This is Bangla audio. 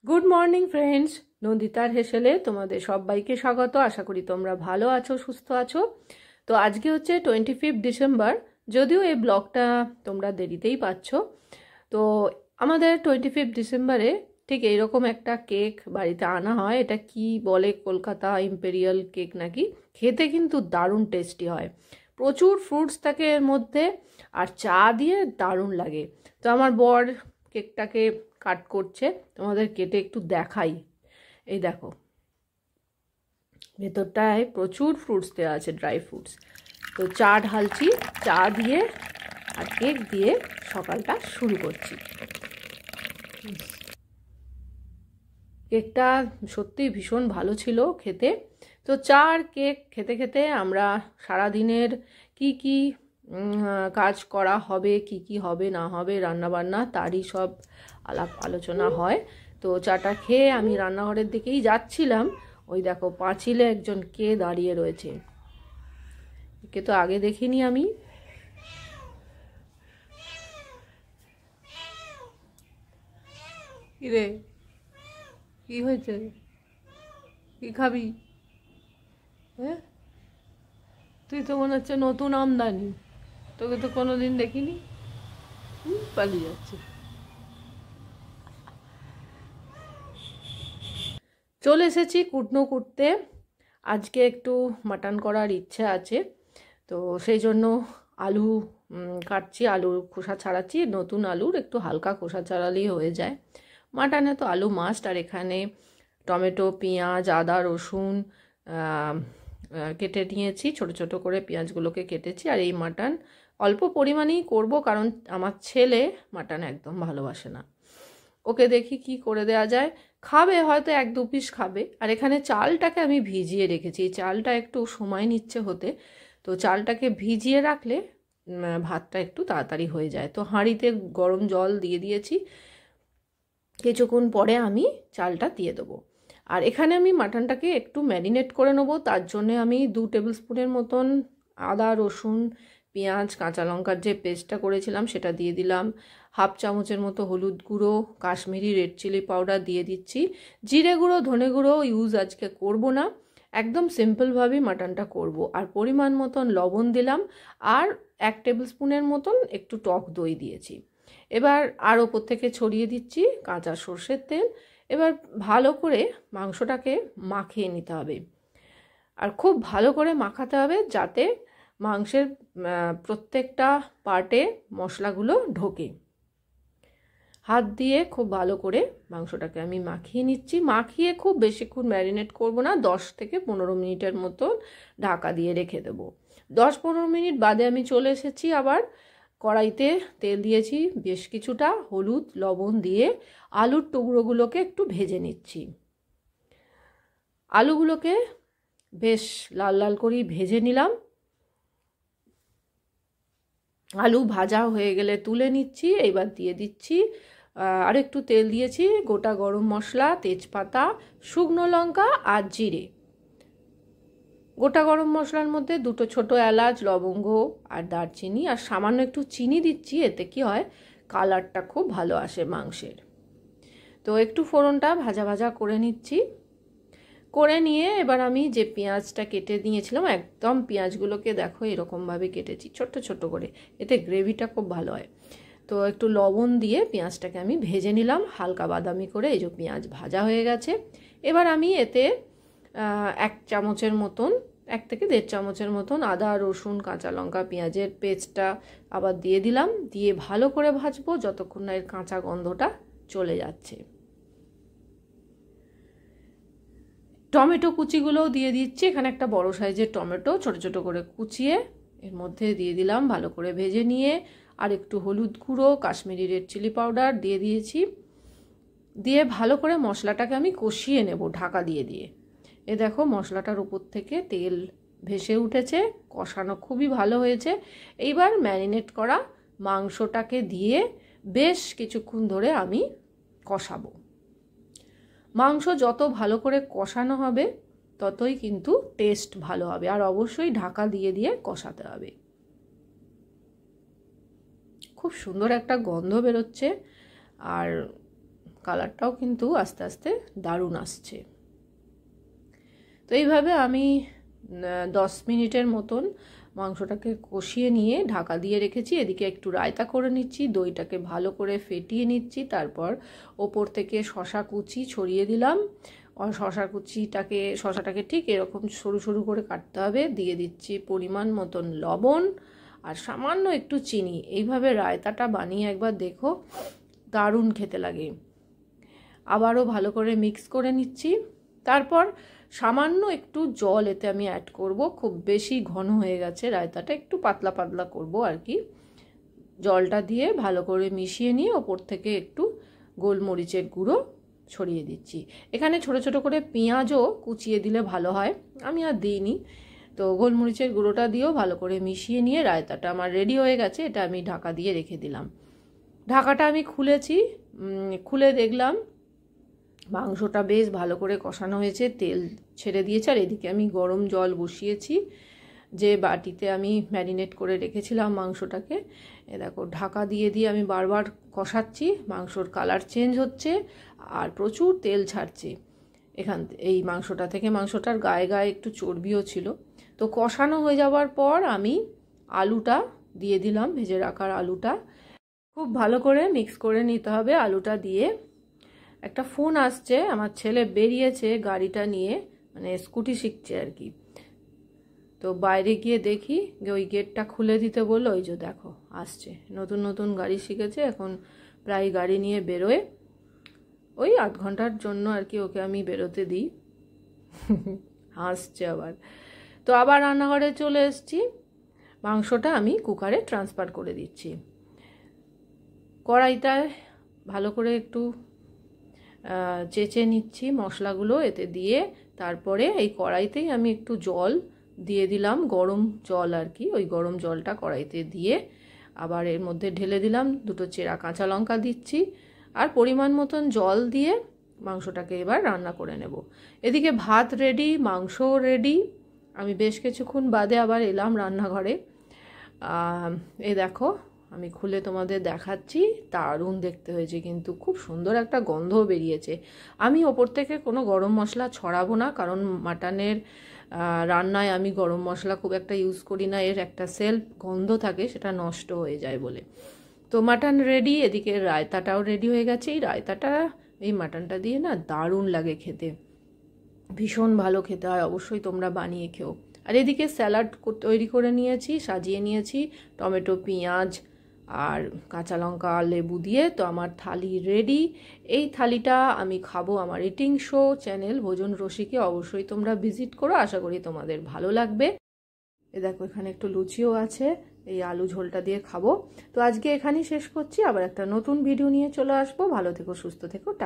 গুড মর্নিং ফ্রেন্ডস, নন্দিতার হেসেলে তোমাদের সবাইকে স্বাগত। আশা করি তোমরা ভালো আছো, সুস্থ আছো। তো আজকে হচ্ছে 25 ডিসেম্বর, যদিও এই ব্লগটা তোমরা দেরিতেই পাচ্ছ। তো আমাদের 25 ডিসেম্বরে ঠিক এইরকম একটা কেক বাড়িতে আনা হয়। এটা কি বলে, কলকাতা ইম্পেরিয়াল কেক নাকি। খেতে কিন্তু দারুণ টেস্টি হয়, প্রচুর ফ্রুটস থাকে এর মধ্যে, আর চা দিয়ে দারুণ লাগে। তো আমার বর কেকটাকে কাট করছে, তোমাদের কেটে একটু দেখাই। এই দেখো, ভেতরটায় প্রচুর ফ্রুটস দেওয়া আছে, ড্রাই ফ্রুটস। তো চা ঢালছি, চা দিয়ে আর কেক দিয়ে সকালটা শুরু করছি। কেকটা সত্যি ভীষণ ভালো ছিল খেতে। তো চা আর কেক খেতে খেতে আমরা সারাদিনের কি কি কাজ করা হবে, কি কি হবে না হবে, রান্নাবান্না, তারই সব আলাপ আলোচনা হয়। তো চাটা খেয়ে আমি রান্নাঘরের দিকেই যাচ্ছিলাম। ওই দেখো, পাঁচিলে একজন কে দাঁড়িয়ে রয়েছে, একে তো আগে দেখিনি আমি। কিরে, কি হয়েছে? কি খাবি? হ্যাঁ, তুই তো মনে হচ্ছে নতুন আমদানি, তোকে তো কোনোদিন দেখিনি। পালিয়ে যাচ্ছে। চলে এসেছি কুটনো কুটতে। আজকে একটু মাটন করার ইচ্ছে আছে, তো সেই জন্য আলু কাটছি, আলুর খোসা ছাড়াচ্ছি। নতুন আলুর একটু হালকা খোসা ছাড়ালেই হয়ে যায়। মাটনে তো আলু মাস্ট। আর এখানে টমেটো, পেঁয়াজ, আদা, রসুন কেটে নিয়েছি, ছোট ছোট করে পেঁয়াজগুলোকে কেটেছি। আর এই মাটন অল্প পরিমাণেই করব, কারণ আমার ছেলে মাটন একদম ভালোবাসে না। ওকে দেখি কি করে দেওয়া যায়। খাবে হয়তো 1-2 পিস খাবে। আর এখানে চালটাকে আমি ভিজিয়ে রেখেছি, এই চালটা একটু সময় নিচ্ছে হতে। তো চালটাকে ভিজিয়ে রাখলে ভাতটা একটু তাড়াতাড়ি হয়ে যায়। তো হাঁড়িতে গরম জল দিয়ে দিয়েছি, কিছুক্ষণ পরে আমি চালটা দিয়ে দেবো। আর এখানে আমি মাটনটাকে একটু ম্যারিনেট করে নেবো। তার জন্য আমি 2 টেবিল স্পুনের মতন আদা, রসুন, পেঁয়াজ, কাঁচা লঙ্কার যে পেস্টটা করেছিলাম সেটা দিয়ে দিলাম। 1/2 চামচের মতো হলুদ গুঁড়ো, কাশ্মীরি রেড চিলি পাউডার দিয়ে দিচ্ছি। জিরে গুঁড়ো, ধনে গুঁড়ো ইউজ আজকে করব না, একদম সিম্পলভাবেই মাটনটা করব। আর পরিমাণ মতন লবণ দিলাম, আর 1 টেবিল স্পুনের মতন একটু টক দই দিয়েছি। এবার আর ওপর থেকে ছড়িয়ে দিচ্ছি কাঁচা সর্ষের তেল। এবার ভালো করে মাংসটাকে মাখিয়ে নিতে হবে, আর খুব ভালো করে মাখাতে হবে যাতে মাংসের প্রত্যেকটা পার্টে মশলাগুলো ঢোকে। হাত দিয়ে খুব ভালো করে মাংসটাকে আমি মাখিয়ে নিচ্ছি। মাখিয়ে খুব বেশিক্ষণ ম্যারিনেট করব না, 10 থেকে 15 মিনিটের মতো ঢাকা দিয়ে রেখে দেবো। 10-15 মিনিট বাদে আমি চলে এসেছি। আবার কড়াইতে তেল দিয়েছি বেশ কিছুটা, হলুদ লবণ দিয়ে আলুর টুকরোগুলোকে একটু ভেজে নিচ্ছি। আলুগুলোকে বেশ লাল লাল করেই ভেজে নিলাম। আলু ভাজা হয়ে গেলে তুলে নিচ্ছি। এইবার দিয়ে দিচ্ছি আর একটু তেল দিয়েছি, গোটা গরম মশলা, তেজপাতা, শুকনো লঙ্কা আর জিরে। গোটা গরম মশলার মধ্যে 2টো ছোটো এলাচ, লবঙ্গ আর দারচিনি, আর সামান্য একটু চিনি দিচ্ছি। এতে কি হয়, কালারটা খুব ভালো আসে মাংসের। তো একটু ফোড়নটা ভাজা ভাজা করে নিচ্ছি। করে নিয়ে এবার আমি যে পেঁয়াজটা কেটে নিয়েছিলাম, একদম পেঁয়াজগুলোকে দেখো এরকমভাবে কেটেছি ছোট্ট ছোট্ট করে, এতে গ্রেভিটা খুব ভালো হয়। তো একটু লবণ দিয়ে পেঁয়াজটাকে আমি ভেজে নিলাম হালকা বাদামি করে। এই যে পেঁয়াজ ভাজা হয়ে গেছে। এবার আমি এতে 1 চামচের মতন, 1 থেকে 1.5 চামচের মতন আদা, রসুন, কাঁচা লঙ্কা, পেঁয়াজের পেস্টটা আবার দিয়ে দিলাম। দিয়ে ভালো করে ভাজবো যতক্ষণ না এর কাঁচা গন্ধটা চলে যাচ্ছে। টমেটো কুচিগুলোও দিয়ে দিচ্ছি। এখানে একটা বড় সাইজের টমেটো ছোট ছোট করে কুচিয়ে এর মধ্যে দিয়ে দিলাম, ভালো করে ভেজে নিয়ে। আর একটু হলুদ গুঁড়ো, কাশ্মীরি রেড চিলি পাউডার দিয়ে দিয়েছি। দিয়ে ভালো করে মশলাটাকে আমি কষিয়ে নেব ঢাকা দিয়ে দিয়ে। এ দেখো মশলাটার উপর থেকে তেল ভেসে উঠেছে, কষানো খুবই ভালো হয়েছে। এইবার ম্যারিনেট করা মাংসটাকে দিয়ে বেশ কিছুক্ষণ ধরে আমি কষাবো। মাংস যত ভালো করে কষানো হবে ততই কিন্তু টেস্ট ভালো হবে। আর অবশ্যই ঢাকা দিয়ে দিয়ে কষাতে হবে। খুব সুন্দর একটা গন্ধ বেরোচ্ছে, আর কালারটাও কিন্তু আস্তে আস্তে দারুণ আসছে। তো এইভাবে আমি 10 মিনিটের মতন মাংসটাকে কষিয়ে নিয়ে ঢাকা দিয়ে রেখেছি। এদিকে একটু রায়তা করে নিচ্ছি, দইটাকে ভালো করে ফেটিয়ে নিচ্ছি, তারপর ওপর থেকে শশা কুচি ছড়িয়ে দিলাম। আর শশাটাকে ঠিক এরকম সরু সরু করে কাটতে হবে। দিয়ে দিচ্ছি পরিমাণ মতন লবণ আর সামান্য একটু চিনি। এইভাবে রায়তাটা বানিয়ে একবার দেখো, দারুণ খেতে লাগে। আবারও ভালো করে মিক্স করে নিচ্ছি। তারপর সামান্য একটু জল এতে আমি অ্যাড করব। খুব বেশি ঘন হয়ে গেছে রায়তাটা, একটু পাতলা পাতলা করব আর কি। জলটা দিয়ে ভালো করে মিশিয়ে নিয়ে ওপর থেকে একটু গোলমরিচের গুঁড়ো ছড়িয়ে দিচ্ছি। এখানে ছোট ছোট করে পেঁয়াজও কুচিয়ে দিলে ভালো হয়, আমি আর দিইনি। তো গোলমরিচের গুঁড়োটা দিয়েও ভালো করে মিশিয়ে নিয়ে রায়তাটা আমার রেডি হয়ে গেছে। এটা আমি ঢাকা দিয়ে রেখে দিলাম। ঢাকাটা আমি খুলেছি, খুলে দেখলাম মাংসটা বেশ ভালো করে কষানো হয়েছে, তেল ছেড়ে দিয়েছে। আর এদিকে আমি গরম জল বসিয়েছি, যে বাটিতে আমি ম্যারিনেট করে রেখেছিলাম মাংসটাকে। দেখো ঢাকা দিয়ে দিয়ে আমি বারবার কষাচ্ছি, মাংসর কালার চেঞ্জ হচ্ছে আর প্রচুর তেল ছাড়ছে এই মাংসটা থেকে। মাংসটার গায়ে গায়ে একটু চর্বিও ছিল। তো কষানো হয়ে যাওয়ার পর আমি আলুটা দিয়ে দিলাম, ভেজে রাখার আলুটা। খুব ভালো করে মিক্স করে নিতে হবে আলুটা দিয়ে। একটা ফোন আসছে, আমার ছেলে বেরিয়েছে গাড়িটা নিয়ে, মানে স্কুটি শিখছে আর কি। তো বাইরে গিয়ে দেখি ওই গেটটা খুলে দিতে বললো, ওই যে দেখো আসছে, নতুন নতুন গাড়ি শিখেছে, এখন প্রায় গাড়ি নিয়ে বেরোয়। ওই 8 ঘন্টার জন্য আর কি ওকে আমি বেরোতে দিই। হাসছে আবার। তো আবার রান্নাঘরে চলে এসেছি, মাংসটা আমি কুকারে ট্রান্সফার করে দিচ্ছি। কড়াইটায় ভালো করে একটু চেঁচে নিচ্ছি মশলাগুলো এতে দিয়ে। তারপরে এই কড়াইতেই আমি একটু জল দিয়ে দিলাম, গরম জল আর কি। ওই গরম জলটা কড়াইতে দিয়ে আবার এর মধ্যে ঢেলে দিলাম, 2টো চেরা কাঁচা লঙ্কা দিচ্ছি আর পরিমাণ মতন জল দিয়ে মাংসটাকে এবার রান্না করে নেব। এদিকে ভাত রেডি, মাংসও রেডি। আমি বেশ কিছুক্ষণ বাদে আবার এলাম রান্নাঘরে। এই দেখো আমি খুলে তোমাদের দেখাচ্ছি, দারুণ দেখতে হয়েছে কিন্তু, খুব সুন্দর একটা গন্ধও বেরিয়েছে। আমি ওপর থেকে কোনো গরম মশলা ছড়াবো না, কারণ মাটনের রান্নায় আমি গরম মশলা খুব একটা ইউজ করি না, এর একটা সেলফ গন্ধ থাকে, সেটা নষ্ট হয়ে যায় বলে। তো মাটন রেডি, এদিকে রায়তাটাও রেডি হয়ে গেছে। এই রায়তাটা এই মাটনটা দিয়ে না দারুণ লাগে খেতে, ভীষণ ভালো খেতে হয়, অবশ্যই তোমরা বানিয়ে খেও। আর এদিকে স্যালাড তৈরি করে নিয়েছি, সাজিয়ে নিয়েছি টমেটো, পেঁয়াজ আর কাঁচা লঙ্কা, লেবু দিয়ে। তো আমার থালি রেডি। এই থালিটা আমি খাবো আমার ইটিং শো চ্যানেল ভোজন রসিকে, অবশ্যই তোমরা ভিজিট করো, আশা করি তোমাদের ভালো লাগবে। এ দেখো এখানে একটু লুচিও আছে, এই আলু ঝোলটা দিয়ে খাবো। তো আজকে এখানেই শেষ করছি, আবার একটা নতুন ভিডিও নিয়ে চলে আসবো। ভালো থেকো, সুস্থ থেকো, টাটা।